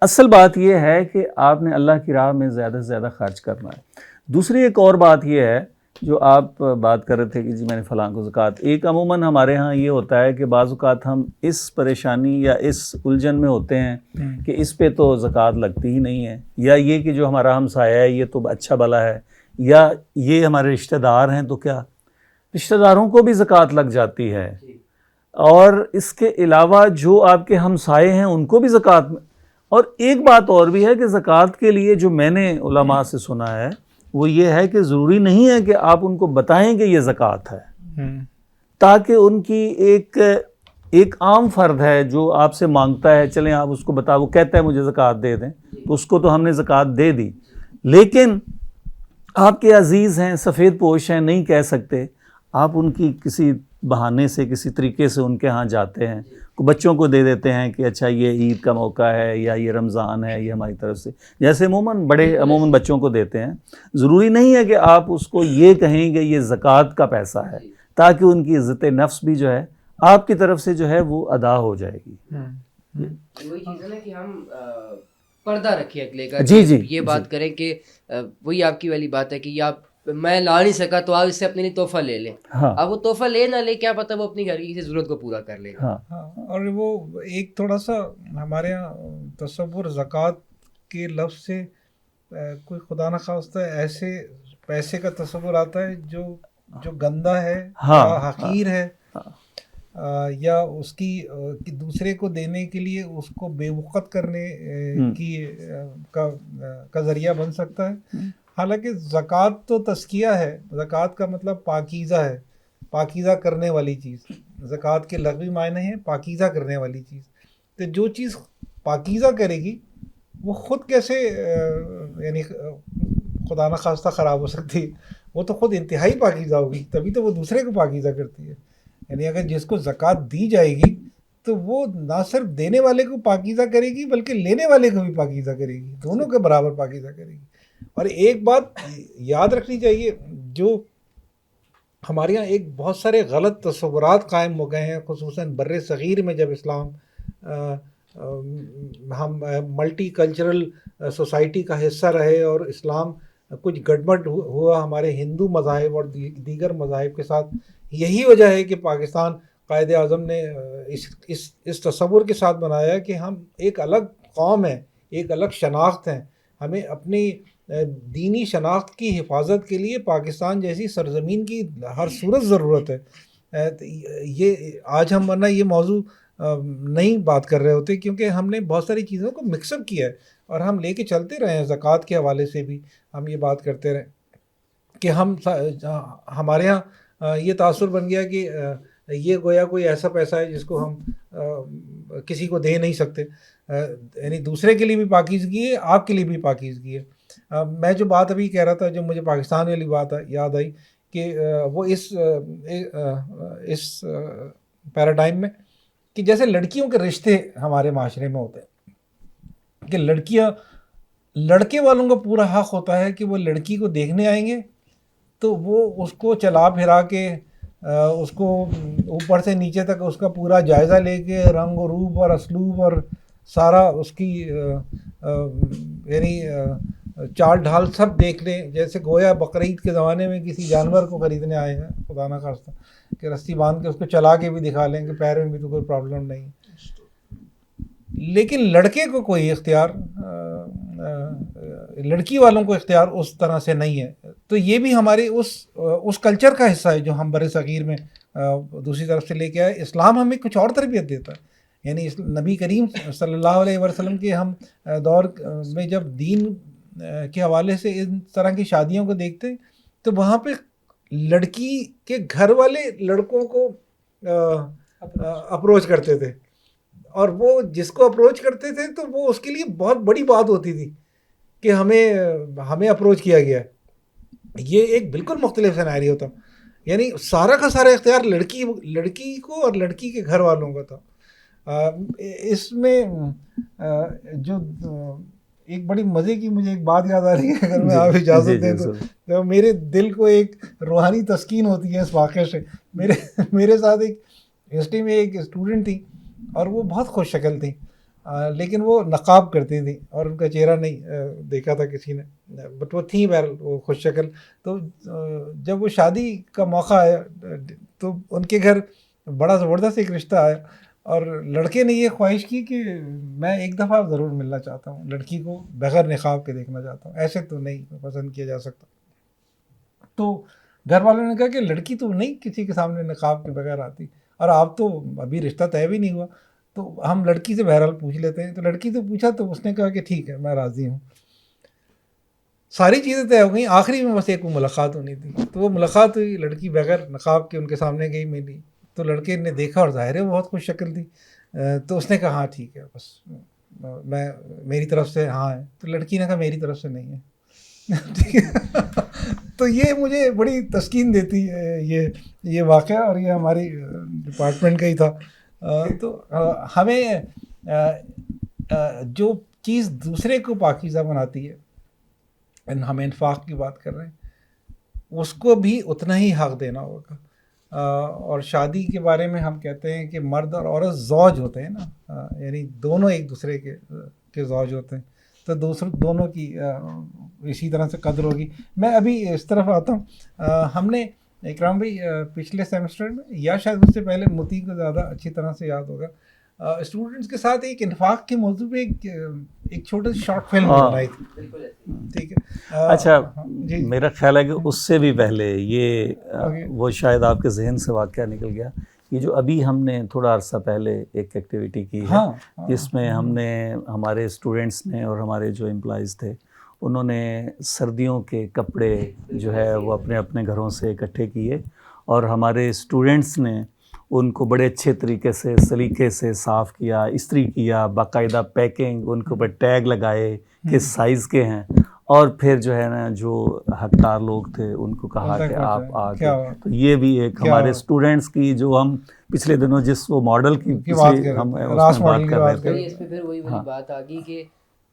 اصل بات یہ ہے کہ آپ نے اللہ کی راہ میں زیادہ سے زیادہ خرچ کرنا ہے. دوسری ایک اور بات یہ ہے جو آپ بات کر رہے تھے کہ جی میں نے فلاں کو زکوٰۃ، ایک عموماً ہمارے ہاں یہ ہوتا ہے کہ بعض اوقات ہم اس پریشانی یا اس الجھن میں ہوتے ہیں کہ اس پہ تو زکوٰۃ لگتی ہی نہیں ہے، یا یہ کہ جو ہمارا ہمسایہ ہے یہ تو اچھا بھلا ہے، یا یہ ہمارے رشتہ دار ہیں تو کیا رشتہ داروں کو بھی زکوٰۃ لگ جاتی ہے، اور اس کے علاوہ جو آپ کے ہمسائے ہیں ان کو بھی زکوٰۃ. اور ایک بات اور بھی ہے کہ زکوٰۃ کے لیے جو میں نے علماء سے سنا ہے وہ یہ ہے کہ ضروری نہیں ہے کہ آپ ان کو بتائیں کہ یہ زکوٰۃ ہے، تاکہ ان کی ایک عام فرد ہے جو آپ سے مانگتا ہے، چلیں آپ اس کو بتا، وہ کہتا ہے مجھے زکوٰۃ دے دیں، تو اس کو تو ہم نے زکوٰۃ دے دی. لیکن آپ کے عزیز ہیں، سفید پوش ہیں، نہیں کہہ سکتے، آپ ان کی کسی بہانے سے کسی طریقے سے ان کے ہاں جاتے ہیں، بچوں کو دے دیتے ہیں کہ اچھا یہ عید کا موقع ہے یا یہ رمضان ہے، یہ ہماری طرف سے، جیسے عموماً بچوں کو دیتے ہیں. ضروری نہیں ہے کہ آپ اس کو یہ کہیں کہ یہ زکوٰۃ کا پیسہ ہے، تاکہ ان کی عزت نفس بھی جو ہے آپ کی طرف سے جو ہے وہ ادا ہو جائے گی. وہی چیز ہے نا کہ ہم پردہ رکھیں اگلے کا، جی یہ بات کریں کہ وہی آپ کی والی بات ہے کہ آپ میں لا نہیں سکا تو آپ اس سے اپنے لیے تحفہ لے لیں. ہاں اب وہ تحفہ لے نہ لے، کیا پتہ وہ اپنی گھر کی کسی ضرورت کو پورا کر لے گا. ہاں ہاں، اور وہ ایک تھوڑا سا ہمارے یہاں تصور زکوٰۃ کے لفظ سے کوئی خدا نخواستہ ایسے پیسے کا تصور آتا ہے جو گندا ہے ہاں، یا حقیر ہے، ہاں. یا اس کی دوسرے کو دینے کے لیے اس کو بے وقت کرنے کی کا ذریعہ بن سکتا ہے. حالانکہ زکوٰۃ تو تزکیہ ہے، زکوٰۃ کا مطلب پاکیزہ ہے، پاکیزہ کرنے والی چیز. زکوٰۃ کے لغوی معنی ہیں پاکیزہ کرنے والی چیز. تو جو چیز پاکیزہ کرے گی وہ خود کیسے یعنی خدا نخواستہ خراب ہو سکتی ہے؟ وہ تو خود انتہائی پاکیزہ ہوگی، تبھی تو وہ دوسرے کو پاکیزہ کرتی ہے. یعنی اگر جس کو زکوٰۃ دی جائے گی تو وہ نہ صرف دینے والے کو پاکیزہ کرے گی بلکہ لینے والے کو بھی پاکیزہ کرے گی، دونوں کے برابر پاکیزہ کرے گی. اور ایک بات یاد رکھنی چاہیے، جو ہمارے یہاں ایک بہت سارے غلط تصورات قائم ہو گئے ہیں، خصوصاً بر صغیر میں جب اسلام ہم ملٹی کلچرل سوسائٹی کا حصہ رہے اور اسلام کچھ گڑبڑ ہوا ہمارے ہندو مذاہب اور دیگر مذاہب کے ساتھ. یہی وجہ ہے کہ پاکستان قائد اعظم نے اس تصور کے ساتھ بنایا کہ ہم ایک الگ قوم ہیں، ایک الگ شناخت ہیں. ہمیں اپنی دینی شناخت کی حفاظت کے لیے پاکستان جیسی سرزمین کی ہر صورت ضرورت ہے. یہ آج ہم ورنہ یہ موضوع نہیں بات کر رہے ہوتے، کیونکہ ہم نے بہت ساری چیزوں کو مکس اپ کیا ہے اور ہم لے کے چلتے رہے ہیں. زکوٰۃ کے حوالے سے بھی ہم یہ بات کرتے رہے کہ ہمارے ہاں یہ تاثر بن گیا کہ یہ گویا کوئی ایسا پیسہ ہے جس کو ہم کسی کو دے نہیں سکتے. یعنی دوسرے کے لیے بھی پاکیزگی ہے، آپ کے لیے بھی پاکیزگی ہے. میں جو بات ابھی کہہ رہا تھا، جو مجھے پاکستان والی بات یاد آئی کہ وہ اس پیراڈائم میں کہ جیسے لڑکیوں کے رشتے ہمارے معاشرے میں ہوتے ہیں کہ لڑکے والوں کا پورا حق ہوتا ہے کہ وہ لڑکی کو دیکھنے آئیں گے تو وہ اس کو چلا پھرا کے اس کو اوپر سے نیچے تک اس کا پورا جائزہ لے کے رنگ و روپ اور اسلوب اور سارا اس کی یعنی چال ڈھال سب دیکھ لیں، جیسے گویا بقرعید کے زمانے میں کسی جانور کو خریدنے آئے ہیں خدا نہ خواستہ، کہ رسی باندھ کے اس کو چلا کے بھی دکھا لیں کہ پیر میں بھی تو کوئی پرابلم نہیں. لیکن لڑکے کو کوئی اختیار، لڑکی والوں کو اختیار اس طرح سے نہیں ہے. تو یہ بھی ہمارے اس کلچر کا حصہ ہے جو ہم بر صغیر میں دوسری طرف سے لے کے آئے. اسلام ہمیں کچھ اور تربیت دیتا ہے. یعنی نبی کریم صلی اللہ علیہ وسلم کے ہم دور میں جب دین کے حوالے سے ان طرح کی شادیوں کو دیکھتے تو وہاں پہ لڑکی کے گھر والے لڑکوں کو اپروچ کرتے تھے، اور وہ جس کو اپروچ کرتے تھے تو وہ اس کے لیے بہت بڑی بات ہوتی تھی کہ ہمیں اپروچ کیا گیا. یہ ایک بالکل مختلف سینیریو تھا. یعنی سارا کا سارا اختیار لڑکی کو اور لڑکی کے گھر والوں کا تھا. اس میں جو ایک بڑی مزے کی مجھے ایک بات یاد آ رہی ہے، اگر میں آپ اجازت دیں تو میرے دل کو ایک روحانی تسکین ہوتی ہے اس واقعے سے. میرے ساتھ ایک ہسٹری میں ایک اسٹوڈنٹ تھی اور وہ بہت خوش شکل تھی، لیکن وہ نقاب کرتی تھی اور ان کا چہرہ نہیں دیکھا تھا کسی نے، بٹ وہ تھیں بہرحال وہ خوش شکل. تو جب وہ شادی کا موقع آیا تو ان کے گھر بڑا زبردست ایک رشتہ آیا، اور لڑکے نے یہ خواہش کی کہ میں ایک دفعہ ضرور ملنا چاہتا ہوں، لڑکی کو بغیر نقاب کے دیکھنا چاہتا ہوں، ایسے تو نہیں پسند کیا جا سکتا. تو گھر والوں نے کہا کہ لڑکی تو نہیں کسی کے سامنے نقاب کے بغیر آتی، اور آپ تو ابھی رشتہ طے بھی نہیں ہوا، تو ہم لڑکی سے بہرحال پوچھ لیتے ہیں. تو لڑکی سے پوچھا تو اس نے کہا کہ ٹھیک ہے میں راضی ہوں. ساری چیزیں طے ہو گئیں، آخری میں بس ایک ملاقات ہونی تھی. تو وہ ملاقات ہوئی، لڑکی بغیر نقاب کے ان کے سامنے گئی ملی. تو لڑکے نے دیکھا اور ظاہر ہے وہ بہت خوش شکل تھی، تو اس نے کہا ہاں ٹھیک ہے بس میری طرف سے ہاں ہے. تو لڑکی نے کہا میری طرف سے نہیں ہے. تو یہ مجھے بڑی تسکین دیتی ہے یہ واقعہ، اور یہ ہماری ڈپارٹمنٹ کا ہی تھا. تو ہمیں جو چیز دوسرے کو پاکیزہ بناتی ہے، ہم انفاق کی بات کر رہے ہیں، اس کو بھی اتنا ہی حق دینا ہوگا. اور شادی کے بارے میں ہم کہتے ہیں کہ مرد اور عورت زوج ہوتے ہیں نا، یعنی دونوں ایک دوسرے کے زوج ہوتے ہیں. تو دونوں کی اسی طرح سے قدر ہوگی. میں ابھی اس طرف آتا ہوں. ہم نے اکرام بھائی پچھلے سیمسٹر میں یا شاید اس سے پہلے موتی کو زیادہ اچھی طرح سے یاد ہوگا, اسٹوڈنٹس کے ساتھ ایک انفاق کے موضوع پہ ایک چھوٹی سی شارٹ فلم بنائی تھی. ٹھیک ہے. اچھا, میرا خیال ہے کہ اس سے بھی پہلے یہ وہ شاید آپ کے ذہن سے واقعہ نکل گیا, یہ جو ابھی ہم نے تھوڑا عرصہ پہلے ایک ایکٹیویٹی کی ہے جس میں ہم نے ہمارے اسٹوڈنٹس نے اور ہمارے جو امپلائیز تھے انہوں نے سردیوں کے کپڑے جو ہے وہ اپنے اپنے گھروں سے اکٹھے کیے اور ہمارے اسٹوڈنٹس نے ان کو بڑے اچھے طریقے سے سلیقے سے صاف کیا, استری کیا, باقاعدہ پیکنگ, ان کے اوپر ٹیگ لگائے کس سائز کے ہیں, اور پھر جو ہے نا جو حقدار لوگ تھے ان کو کہا کہ آپ آ کے. تو یہ بھی ایک ہمارے اسٹوڈنٹس کی جو ہم پچھلے دنوں جس وہ ماڈل کی ہم بات کر رہے تھے, اس پہ پھر وہی بات آ گئی کہ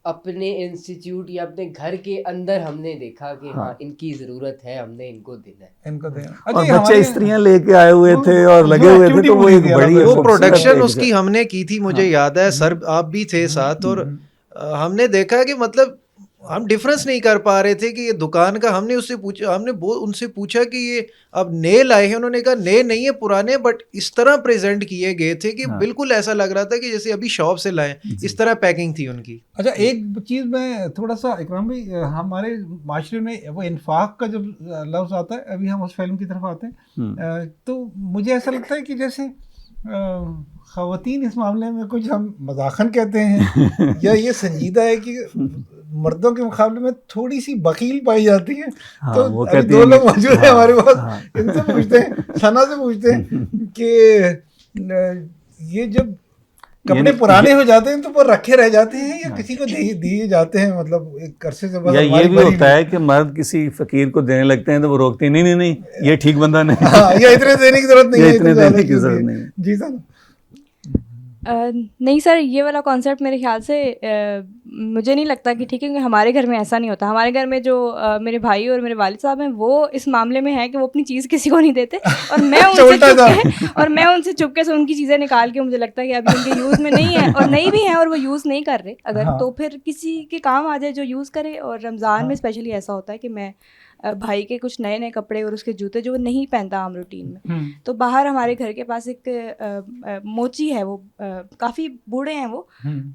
اپنے انسٹیٹیوٹ یا اپنے گھر کے اندر ہم نے دیکھا کہ ہاں ان کی ضرورت ہے, ہم نے ان کو دینا ہے, ان کو دینا. اور بچے استریاں لے کے آئے ہوئے تھے اور لگے ہوئے تھے, تو وہ ایک بڑی وہ پروڈکشن اس کی ہم نے کی تھی, مجھے یاد ہے سر آپ بھی تھے ساتھ, اور ہم نے دیکھا کہ مطلب ہم ڈفرینس نہیں کر پا رہے تھے کہ یہ دکان کا. ہم نے اس سے پوچھا, ہم نے ان سے پوچھا کہ یہ اب نئے لائے ہیں, انہوں نے کہا نئے نہیں ہے پرانے, بٹ اس طرح پریزنٹ کیے گئے تھے کہ بالکل ایسا لگ رہا تھا کہ جیسے ابھی شاپ سے لائے, اس طرح پیکنگ تھی ان کی. اچھا, ایک چیز میں تھوڑا سا اکرام بھائی, ہمارے معاشرے میں وہ انفاق کا جب لفظ آتا ہے, ابھی ہم اس فلم کی طرف آتے ہیں, تو مجھے ایسا لگتا ہے کہ جیسے خواتین اس معاملے میں کچھ ہم مذاقاً کہتے ہیں یا یہ سنجیدہ ہے کہ مردوں کے مقابلے میں تھوڑی سی بخیل پائی جاتی ہے. تو ابھی دو لوگ موجود ہیں ہمارے پاس, ان سے پوچھتے ہیں, ثنا سے پوچھتے ہیں کہ یہ جب کپڑے پرانے ہو جاتے ہیں تو وہ رکھے رہ جاتے ہیں یا کسی کو دیے جاتے ہیں, مطلب ایک عرصے سے بعد. یا یہ بھی ہوتا ہے کہ مرد کسی فقیر کو دینے لگتے ہیں تو وہ روکتے ہیں, نہیں نہیں نہیں یہ ٹھیک بندہ نہیں, یا اتنے دینے کی ضرورت نہیں ہے, اتنے دینے کی ضرورت نہیں. جی سر. نہیں سر, یہ والا کانسیپٹ میرے خیال سے مجھے نہیں لگتا کہ ٹھیک ہے, کیونکہ ہمارے گھر میں ایسا نہیں ہوتا. ہمارے گھر میں جو میرے بھائی اور میرے والد صاحب ہیں وہ اس معاملے میں ہیں کہ وہ اپنی چیز کسی کو نہیں دیتے, اور میں ان سے چپکے سے ان کی چیزیں نکال کے, مجھے لگتا ہے کہ ابھی ان کے یوز میں نہیں ہے اور نہیں بھی ہیں اور وہ یوز نہیں کر رہے اگر, تو پھر کسی کے کام آ جائے جو یوز کرے. اور رمضان میں اسپیشلی ایسا ہوتا ہے کہ میں بھائی کے کچھ نئے نئے کپڑے اور اس کے جوتے جو وہ نہیں پہنتا عام روٹین میں, تو باہر ہمارے گھر کے پاس ایک موچی ہے, وہ کافی بوڑھے ہیں وہ,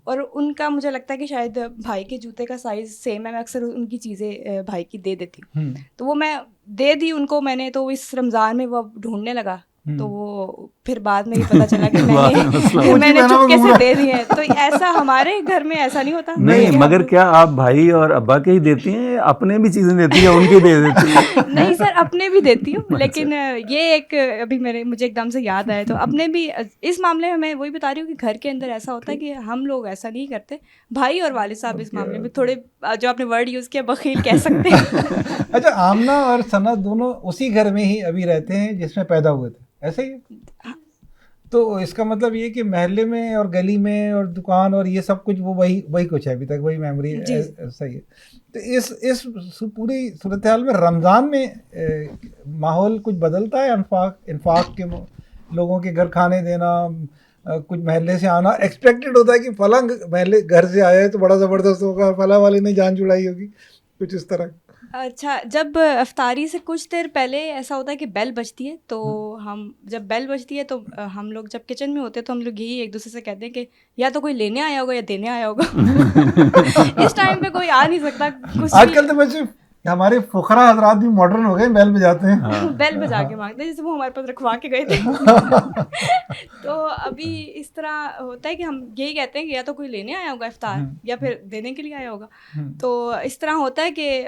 اور ان کا مجھے لگتا ہے کہ شاید بھائی کے جوتے کا سائز سیم ہے, میں اکثر ان کی چیزیں بھائی کی دے دیتی ہوں, تو وہ میں دے دی ان کو میں نے, تو اس رمضان میں وہ ڈھونڈنے لگا, تو وہ پھر بعد میں یہ پتہ چلا کہ میں نے چپکے سے دے دی ہے. تو ایسا ہمارے گھر میں ایسا نہیں ہوتا. نہیں, مگر کیا آپ بھائی اور ابا کے ہی دیتی ہیں, اپنے بھی چیزیں دیتی ہیں, ان کی دے دیتی ہیں؟ نہیں سر, اپنے بھی دیتی ہوں, لیکن یہ ایک ابھی مجھے ایک دم سے یاد آئے, تو اپنے بھی اس معاملے میں وہی بتا رہی ہوں کہ گھر کے اندر ایسا ہوتا ہے کہ ہم لوگ ایسا نہیں کرتے. بھائی اور والد صاحب اس معاملے میں تھوڑے, جو آپ نے ورڈ یوز کیا بخیل کہہ سکتے ہیں. اچھا, آمنہ اور ثنا دونوں اسی گھر میں ہی ابھی رہتے ہیں جس میں پیدا ہوئے تھے, ایسے ہی؟ تو اس کا مطلب یہ کہ محلے میں اور گلی میں اور دکان اور یہ سب کچھ وہ وہی کچھ ہے ابھی تک, وہی میموری ہے. صحیح ہے. تو اس پوری صورتحال میں رمضان میں ماحول کچھ بدلتا ہے؟ انفاق کے, لوگوں کے گھر کھانے دینا, کچھ محلے سے آنا, ایکسپیکٹڈ ہوتا ہے کہ فلاں محلے گھر سے آیا ہے تو بڑا زبردست ہوگا, فلاں والے نے جان چھڑائی ہوگی, کچھ اس طرح. اچھا, جب افطاری سے کچھ دیر پہلے ایسا ہوتا ہے کہ بیل بجتی ہے, تو ہم جب بیل بجتی ہے تو ہم لوگ جب کچن میں ہوتے ہیں تو ہم لوگ یہی ایک دوسرے سے کہتے ہیں کہ یا تو کوئی لینے آیا ہوگا یا دینے آیا ہوگا. اس ٹائم پہ کوئی آ نہیں سکتا. آج کل تو بچے ہمارے فقراء حضرات بھی ماڈرن ہو گئے, بیل بجاتے ہیں, بیل بجا کے مانگتے ہیں, جیسے وہ ہمارے پاس رکھوا کے گئے تھے. تو ابھی اس طرح ہوتا ہے کہ ہم یہی کہتے ہیں کہ یا تو کوئی لینے آیا ہوگا افطار یا پھر دینے کے لیے آیا ہوگا. تو اس طرح ہوتا ہے کہ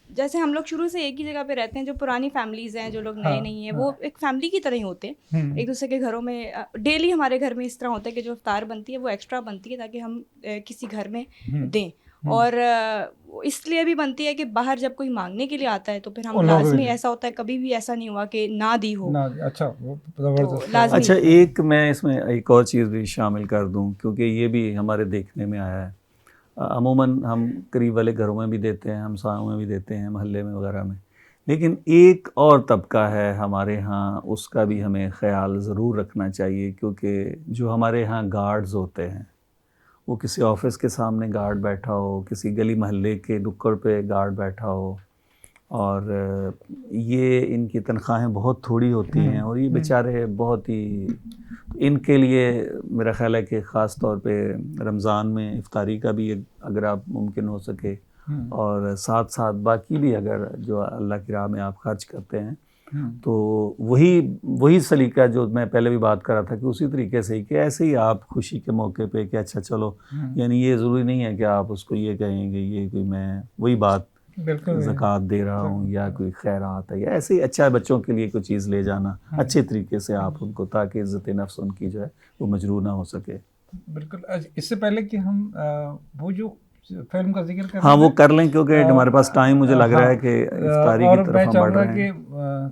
جیسے ہم لوگ شروع سے ایک ہی جگہ پہ رہتے ہیں, جو پرانی فیملیز ہیں, جو لوگ نئے نہیں ہیں, وہ ایک فیملی کی طرح ہی ہوتے ہیں, ایک دوسرے کے گھروں میں. ڈیلی ہمارے گھر میں اس طرح ہوتا ہے کہ جو افطار بنتی ہے وہ ایکسٹرا بنتی ہے تاکہ ہم کسی گھر میں دیں, اور اس لیے بھی بنتی ہے کہ باہر جب کوئی مانگنے کے لیے آتا ہے تو پھر ہم لازمی, ایسا ہوتا ہے کبھی بھی ایسا نہیں ہوا کہ نہ دی ہو. اچھا, زبردست. اچھا, ایک میں اس میں ایک اور چیز بھی شامل کر دوں, کیونکہ یہ بھی ہمارے دیکھنے میں آیا ہے. عموماً ہم قریب والے گھروں میں بھی دیتے ہیں, ہمسایوں میں بھی دیتے ہیں, محلے میں وغیرہ میں, لیکن ایک اور طبقہ ہے ہمارے ہاں, اس کا بھی ہمیں خیال ضرور رکھنا چاہیے, کیونکہ جو ہمارے ہاں گارڈز ہوتے ہیں وہ کسی آفس کے سامنے گارڈ بیٹھا ہو, کسی گلی محلے کے نکڑ پہ گارڈ بیٹھا ہو, اور یہ ان کی تنخواہیں بہت تھوڑی ہوتی ہیں, اور یہ بیچارے بہت ہی, ان کے لیے میرا خیال ہے کہ خاص طور پہ رمضان میں افطاری کا بھی اگر آپ ممکن ہو سکے, اور ساتھ ساتھ باقی بھی اگر جو اللہ کی راہ میں آپ خرچ کرتے ہیں تو وہی سلیقہ جو میں پہلے بھی بات کر رہا تھا کہ اسی طریقے سے ہی کہ ایسے ہی آپ خوشی کے موقع پہ کہ اچھا چلو, یعنی یہ ضروری نہیں ہے کہ آپ اس کو یہ کہیں گے یہ کوئی میں وہی بات زکوٰۃ دے رہا ہوں یا کوئی خیرات ہے, یا ایسے ہی اچھا ہے بچوں کے لیے کوئی چیز لے جانا اچھے طریقے سے آپ ان کو, تاکہ عزت نفس ان کی جو ہے وہ مجروح نہ ہو سکے. بالکل. اس سے پہلے کہ ہم وہ جو فلم کا ذکر کریں, ہاں وہ کر لیں کیونکہ ہمارے پاس ٹائم مجھے لگ رہا ہے کہ افطاری کی طرف ہم بڑھ رہے ہیں.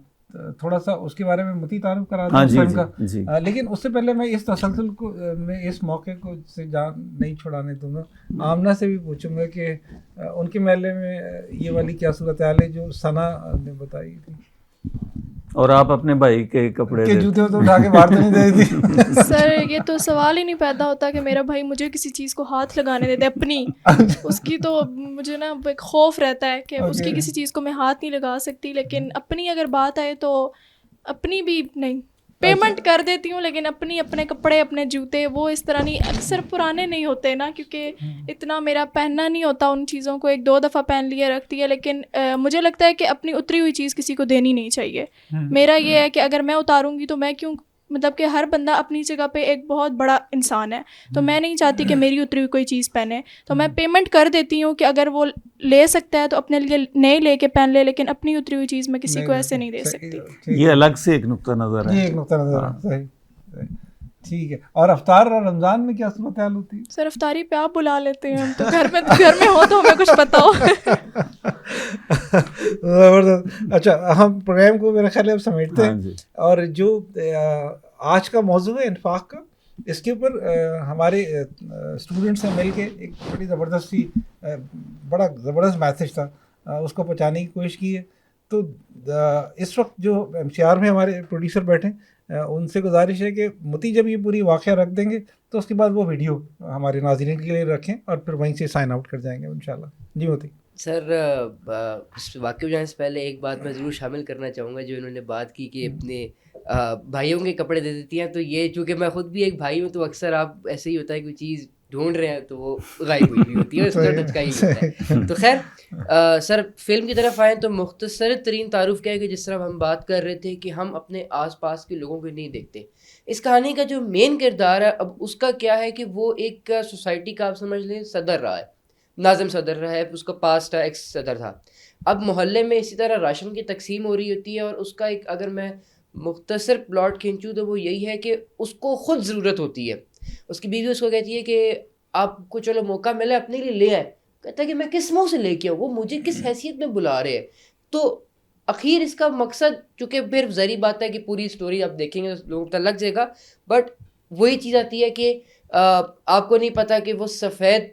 تھوڑا سا اس کے بارے میں متی تعارف کرا دوں فلم کا, لیکن اس سے پہلے میں اس تسلسل کو میں اس موقع کو سے جان نہیں چھڑانے دوں گا. آمنہ سے بھی پوچھوں گا کہ ان کے محلے میں یہ والی کیا صورتحال ہے جو ثنا نے بتائی تھی, اور آپ اپنے بھائی کے کپڑے کے جوتے تو اٹھا کے باہر تو نہیں دے تھی. سر یہ تو سوال ہی نہیں پیدا ہوتا کہ میرا بھائی مجھے کسی چیز کو ہاتھ لگانے دیتے اپنی, اس کی تو مجھے نا ایک خوف رہتا ہے کہ اس کی کسی چیز کو میں ہاتھ نہیں لگا سکتی, لیکن اپنی اگر بات آئے تو اپنی بھی نہیں, پیمنٹ کر دیتی ہوں, لیکن اپنے کپڑے اپنے جوتے وہ اس طرح نہیں, اکثر پرانے نہیں ہوتے نا, کیونکہ اتنا میرا پہننا نہیں ہوتا ان چیزوں کو, 1-2 دفعہ پہن لیا رکھ دیا. لیکن مجھے لگتا ہے کہ اپنی اتری ہوئی چیز کسی کو دینی نہیں چاہیے. میرا یہ ہے کہ اگر میں اتاروں گی تو میں کیوں, مطلب کہ ہر بندہ اپنی جگہ پہ ایک بہت بڑا انسان ہے, تو میں نہیں چاہتی کہ میری اتری ہوئی کوئی چیز پہنے, تو میں پیمنٹ کر دیتی ہوں کہ اگر وہ لے سکتا ہے تو اپنے لیے نئے لے کے پہن لے, لیکن اپنی اتری ہوئی چیز میں کسی کو ایسے نہیں دے سکتی. یہ الگ سے ایک نقطہ نظر ہے, یہ ایک نقطہ نظر ہے. صحیح, ٹھیک ہے. اور افطار اور رمضان میں کیا صورتحال ہوتی ہے؟ سر افطاری پہ آپ بلا لیتے ہیں, ہم تو گھر میں ہو تو ہمیں کچھ پتا ہو. زبردست. اچھا, ہم پروگرام کو میرا خیال ہے اب سمیٹتے ہیں, اور جو آج کا موضوع ہے انفاق کا, اس کے اوپر ہمارے اسٹوڈنٹ سے مل کے ایک بڑی بڑا زبردست میسیج تھا, اس کو پہنچانے کی کوشش کی ہے. تو اس وقت جو MCR میں ہمارے پروڈیوسر بیٹھے ہیں, ان سے گزارش ہے کہ متی جب یہ پوری واقعہ رکھ دیں گے تو اس کے بعد وہ ویڈیو ہمارے ناظرین کے لیے رکھیں, اور پھر وہیں سے سائن آؤٹ کر جائیں گے انشاءاللہ. جی متی. سر اس واقعہ جانے سے پہلے ایک بات میں ضرور شامل کرنا چاہوں گا, جو انہوں نے بات کی کہ اپنے بھائیوں کے کپڑے دے دیتی ہیں. تو یہ چونکہ میں خود بھی ایک بھائی ہوں, تو اکثر آپ ایسے ہی ہوتا ہے کوئی چیز ڈھونڈ رہے ہیں تو وہ غائب ہوئی بھی ہوتی ہے, اس کا ٹچ کا ہی ہوتا ہے. تو خیر سر فلم کی طرف آئیں تو مختصر ترین تعارف کیا ہے کہ جس طرح ہم بات کر رہے تھے کہ ہم اپنے آس پاس کے لوگوں کو نہیں دیکھتے. اس کہانی کا جو مین کردار ہے اب اس کا کیا ہے کہ وہ ایک سوسائٹی کا آپ سمجھ لیں صدر رہا ہے, ناظم صدر رہا ہے, اس کا پاسٹ ہے ایکس صدر تھا. اب محلے میں اسی طرح راشن کی تقسیم ہو رہی ہوتی ہے, اور اس کا ایک اگر میں مختصر پلاٹ کھینچوں تو وہ یہی ہے کہ اس کو خود ضرورت ہوتی ہے. اس کی بیوی اس کو کہتی ہے کہ آپ کو چلو موقع ملے اپنے لیے لے آئے. کہتا ہے کہ میں کس منہ سے لے کے آؤں, وہ مجھے کس حیثیت میں بلا رہے ہیں. تو اخیر اس کا مقصد, چونکہ پھر ظاہری بات ہے کہ پوری اسٹوری آپ دیکھیں گے لوگوں کو پتہ لگ جائے گا, بٹ وہی چیز آتی ہے کہ آپ کو نہیں پتا کہ وہ سفید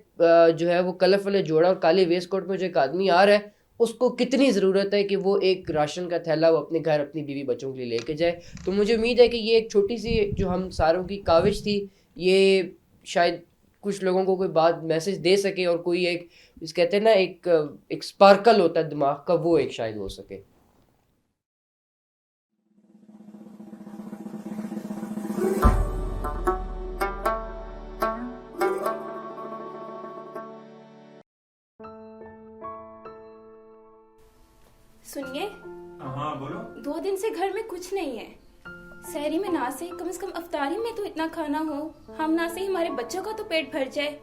جو ہے وہ کلف والے جوڑا اور کالے ویسٹ کوٹ میں جو ایک آدمی آ رہا ہے, اس کو کتنی ضرورت ہے کہ وہ ایک راشن کا تھیلا وہ اپنے گھر اپنی بیوی بچوں کے لیے لے کے جائے. تو مجھے امید ہے کہ یہ ایک چھوٹی سی جو ہم ساروں کی کاوش تھی, یہ شاید کچھ لوگوں کو کوئی بات میسج دے سکے, اور کوئی ایک جس کہتے ہیں نا ایک اسپارکل ہوتا ہے دماغ کا, وہ ایک شاید ہو سکے. سنیے. ہاں بولو. 2 دن سے گھر میں کچھ نہیں ہے. سحری میں نہ سے کم از کم افطاری میں تو اتنا کھانا ہو, ہم نہ سے ہمارے بچوں کا تو پیٹ بھر جائے.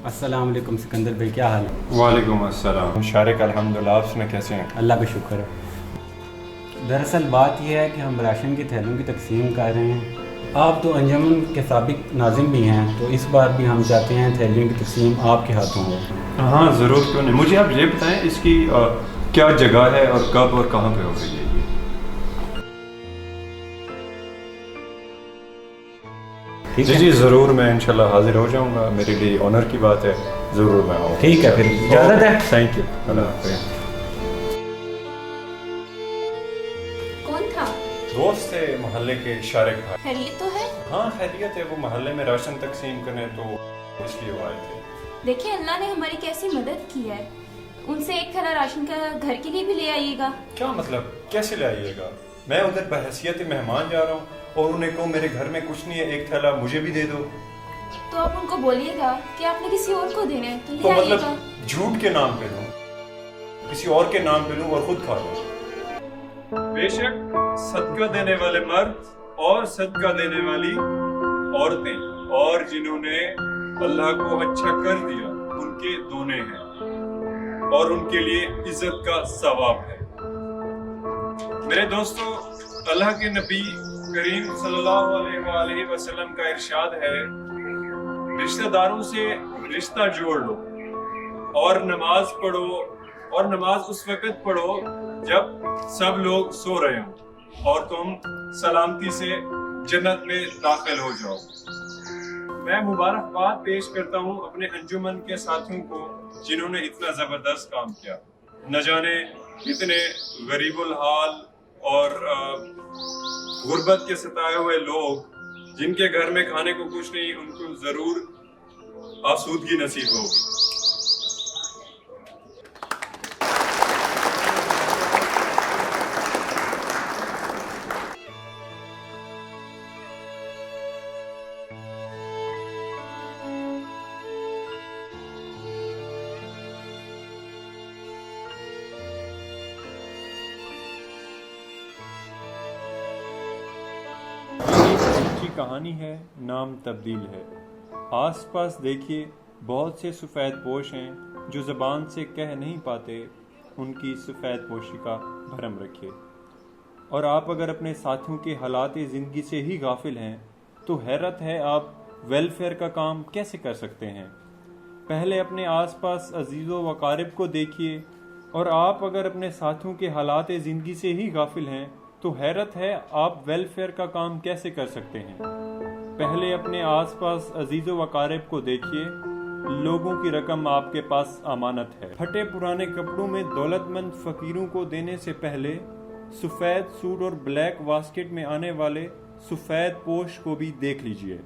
السلام علیکم سکندر بھائی, کیا حال ہے؟ وعلیکم السلام شارق, الحمدللہ. آپ سنیں کیسے ہیں؟ اللہ کا شکر ہے. دراصل بات یہ ہے کہ ہم راشن کے تھیلوں کی تقسیم کر رہے ہیں, آپ تو انجمن کے سابق ناظم بھی ہیں، تو اس بار بھی ہم چاہتے ہیں تھیلیوں کی تقسیم آپ کے ہاتھوں ہو۔ ہاں ضرور، کیوں نہیں۔ مجھے آپ یہ بتائیں اس کی کیا جگہ ہے اور کب اور کہاں پہ ہو گئی ہے؟ جی جی ضرور، میں انشاءاللہ حاضر ہو جاؤں گا، میرے لیے آنر کی بات ہے، ضرور میں آؤں۔ ٹھیک ہے، پھر اجازت ہے۔ تھینک یو، اللہ حافظ۔ کون تھا؟ دوست تھے محلے کے شارق بھائی۔ خیریت تو ہے؟ ہاں خیریت ہے، وہ محلے میں راشن تقسیم کرنے تو اس لیے وہ آئے تھے۔ دیکھیں اللہ نے ہماری کیسی مدد کی ہے، ان سے ایک تھیلا راشن کا گھر کے لیے بھی لے آئیے گا۔ کیا مطلب، کیسے لے آئیے گا؟ میں ادھر بحیثیت مہمان جا رہا ہوں اور انہیں کہوں میرے گھر میں کچھ نہیں ہے، ایک تھیلا مجھے بھی دے دو۔ تو آپ ان کو بولیے گا کہ آپ نے کسی اور کو دینا ہے تو تو لے آئیے مطلب گا۔ جھوٹ کے نام پہ لوں، کسی اور کے نام پہ لوں اور خود کھا لوں؟ بے شک صدقہ دینے والے مرد اور صدقہ دینے والی عورتیں اور جنہوں نے اللہ کو اچھا کر دیا ان کے دونے ہیں اور ان کے لیے عزت کا ثواب ہے۔ میرے دوستو، اللہ کے نبی کریم صلی اللہ علیہ وآلہ وسلم کا ارشاد ہے، رشتہ داروں سے رشتہ جوڑ لو اور نماز پڑھو، اور نماز اس وقت پڑھو جب سب لوگ سو رہے ہوں، اور تم سلامتی سے جنت میں داخل ہو جاؤ۔ میں مبارکباد پیش کرتا ہوں اپنے انجمن کے ساتھیوں کو جنہوں نے اتنا زبردست کام کیا۔ نہ جانے اتنے غریب الحال اور غربت کے ستائے ہوئے لوگ جن کے گھر میں کھانے کو کچھ نہیں، ان کو ضرور آسودگی نصیب ہوگی۔ کی کہانی ہے، نام تبدیل ہے۔ آس پاس دیکھیے، بہت سے سفید پوش ہیں جو زبان سے کہہ نہیں پاتے، ان کی سفید پوشی کا بھرم رکھیے۔ اور آپ اگر اپنے ساتھیوں کے حالات زندگی سے ہی غافل ہیں تو حیرت ہے آپ ویلفیئر کا کام کیسے کر سکتے ہیں۔ پہلے اپنے آس پاس عزیز و اقارب کو دیکھیے، اور آپ اگر اپنے ساتھیوں کے حالات زندگی سے ہی غافل ہیں تو حیرت ہے آپ ویلفیئر کا کام کیسے کر سکتے ہیں۔ پہلے اپنے آس پاس عزیز و اقارب کو دیکھیے، لوگوں کی رقم آپ کے پاس امانت ہے۔ پھٹے پرانے کپڑوں میں دولت مند فقیروں کو دینے سے پہلے سفید سوٹ اور بلیک واسکٹ میں آنے والے سفید پوش کو بھی دیکھ لیجئے۔